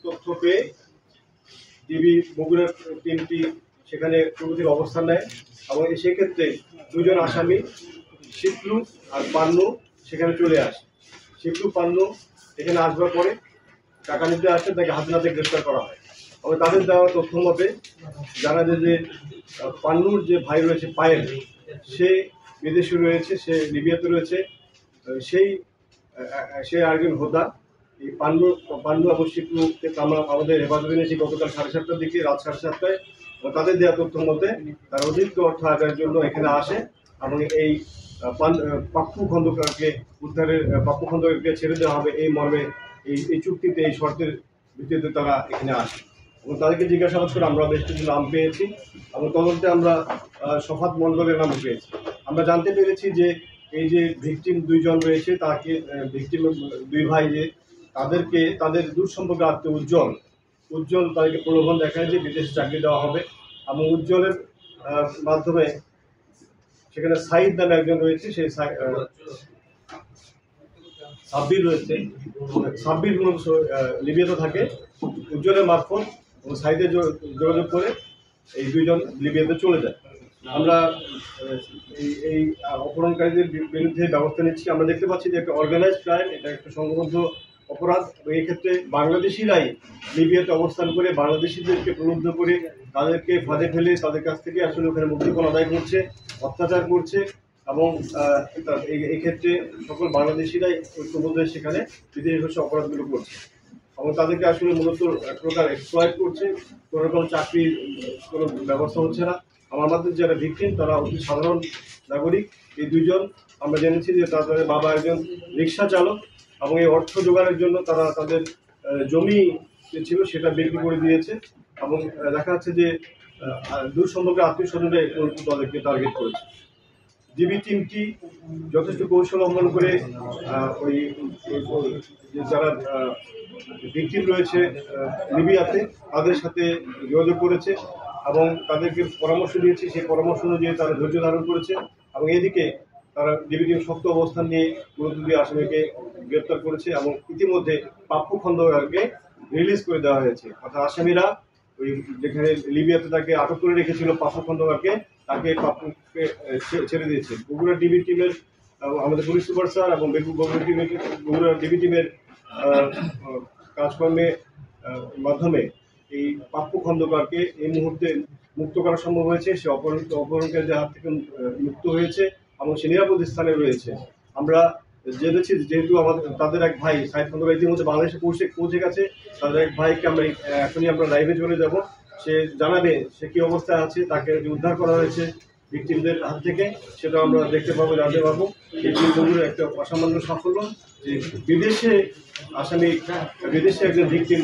তথ্য পেয়ে ডিবি বগুড়ার টিমটি সেখানে প্রগতির অবস্থান নেয় এবং সেক্ষেত্রে দুজন আসামি শিপলু আর পান্নু সেখানে চলে আসে। শিপলু পান্নু এখানে আসবার পরে টাকা নিতে আসে, তাকে হাতে নাতে গ্রেফতার করা হয় এবং তাদের দেওয়া তথ্য মতে জানা যায় যে পান্নুর যে ভাই রয়েছে পায়েল, সে বিদেশে রয়েছে, সে লিবিয়াতে রয়েছে। সে আরেকজন হোদা। এই পান্নু এবং শিপলুকে আমরা আমাদের হেফাজতে নিয়েছি গতকাল 7:30টার দিকে, রাত 7:30টায়। তাদের দেওয়া তথ্য মতে তারা অতিরিক্ত অর্থ আদায়ের জন্য এখানে আসে এবং এই পাপ্পু খন্দকারকে ছেড়ে দেওয়া হবে এই মর্মে এই চুক্তিতে, এই শর্তের ভিত্তিতে তারা এখানে আসে এবং তাদেরকে জিজ্ঞাসাবাদ করে আমরা বেশ কিছু নাম পেয়েছি এবং তদন্তে আমরা শফাত মণ্ডলের নাম পেয়েছি। আমরা জানতে পেরেছি যে এই যে ভিকটিম দুইজন রয়েছে, তাকে ভিকটিম দুই ভাই যে তাদেরকে তাদের দূর সম্পর্কে আত্মীয় উজ্জ্বল তাদেরকে প্রলোভন দেখায় যে বিদেশে চাকরি দেওয়া হবে এবং উজ্জ্বলের মাধ্যমে সেখানে সাইদ নামে একজন রয়েছে, সেই সাব্বির রয়েছে। সাব্বির মূলত লিবিয়াতে থাকে। উজ্জ্বলের মারফত এবং সাইদের যোগাযোগ করে এই দুইজন লিবিয়াতে চলে যায়। আমরা এই অপহরণকারীদের বিরুদ্ধে ব্যবস্থা নিচ্ছি। আমরা দেখতে পাচ্ছি যে একটা অর্গানাইজড ক্রাইম, এটা একটা সংঘবদ্ধ অপরাধ। এই ক্ষেত্রে বাংলাদেশিরাই লিবিয়াতে অবস্থান করে বাংলাদেশিদেরকে প্রলুব্ধ করে তাদেরকে ফাঁদে ফেলে তাদের কাছ থেকে আসলে ওখানে মুক্তিপণ আদায় করছে, অত্যাচার করছে এবং এই ক্ষেত্রে সকল বাংলাদেশিরাই ঐক্যবদ্ধ সেখানে বিদেশি অপরাধগুলো করছে এবং তাদেরকে আসলে মূলত এক প্রকার এক্সপ্লয়েট করছে। কোনো রকম চাকরির কোনো ব্যবস্থা হচ্ছে না। আমাদের যারা ভিকটিম তারা অতি সাধারণ নাগরিক। এই দুইজন আমরা জেনেছি যে তাদের বাবা একজন রিক্সা চালক এবং এই অর্থ জোগাড়ের জন্য তারা তাদের জমি ছিল সেটা বিক্রি করে দিয়েছে এবং দেখা যাচ্ছে যে দূর সম্পর্কে আত্মীয় স্বজনরা তাদেরকে টার্গেট করেছে। ডিবি টিমটি যথেষ্ট কৌশল অবলম্বন করে ওই যারা ভিকটিম রয়েছে লিবিয়াতে তাদের সাথে যোগাযোগ করেছে এবং তাদেরকে পরামর্শ দিয়েছে। সেই পরামর্শ অনুযায়ী তারা ধৈর্য ধারণ করেছে এবং এদিকে তারা ডিবি টিম শক্ত অবস্থান নিয়ে পুরোপুরি আসামিকে গ্রেপ্তার করেছে এবং ইতিমধ্যে পাপ্পু খন্দকারকে রিলিজ করে দেওয়া হয়েছে। অর্থাৎ আসামিরা ওই যেখানে লিবিয়াতে তাকে আটক করে রেখেছিল পাপ্পু খন্দকারকে, তাকে পাপ্পুকে ছেড়ে দিয়েছে। বগুড়া ডিবি টিমের আমাদের পুলিশ সুপার স্যার এবং বগুড়া ডিবি টিমের কাজকর্মের মাধ্যমে এই পাপ্পু খন্দকারকে এই মুহূর্তে মুক্ত করা সম্ভব হয়েছে। সে অপহরণকারীদের হাত থেকে মুক্ত হয়েছে এবং সে নিরাপদ স্থানে রয়েছে। আমরা জেনেছি যেহেতু তাদের এক ভাই সাইদ খন্দকার ইতিমধ্যে বাংলাদেশে পৌঁছে গেছে, তাদের এক ভাইকে আমরা এখনই আমরা লাইভে চলে যাব। সে জানাবে সে কি অবস্থায় আছে, তাকে উদ্ধার করা হয়েছে ভিকটিমদের হাত থেকে, সেটা আমরা দেখতে পাবো, জানতে পারবো। এই দিনগুলোর একটা অসামান্য সাফল্য যে বিদেশে একজন ভিকটিম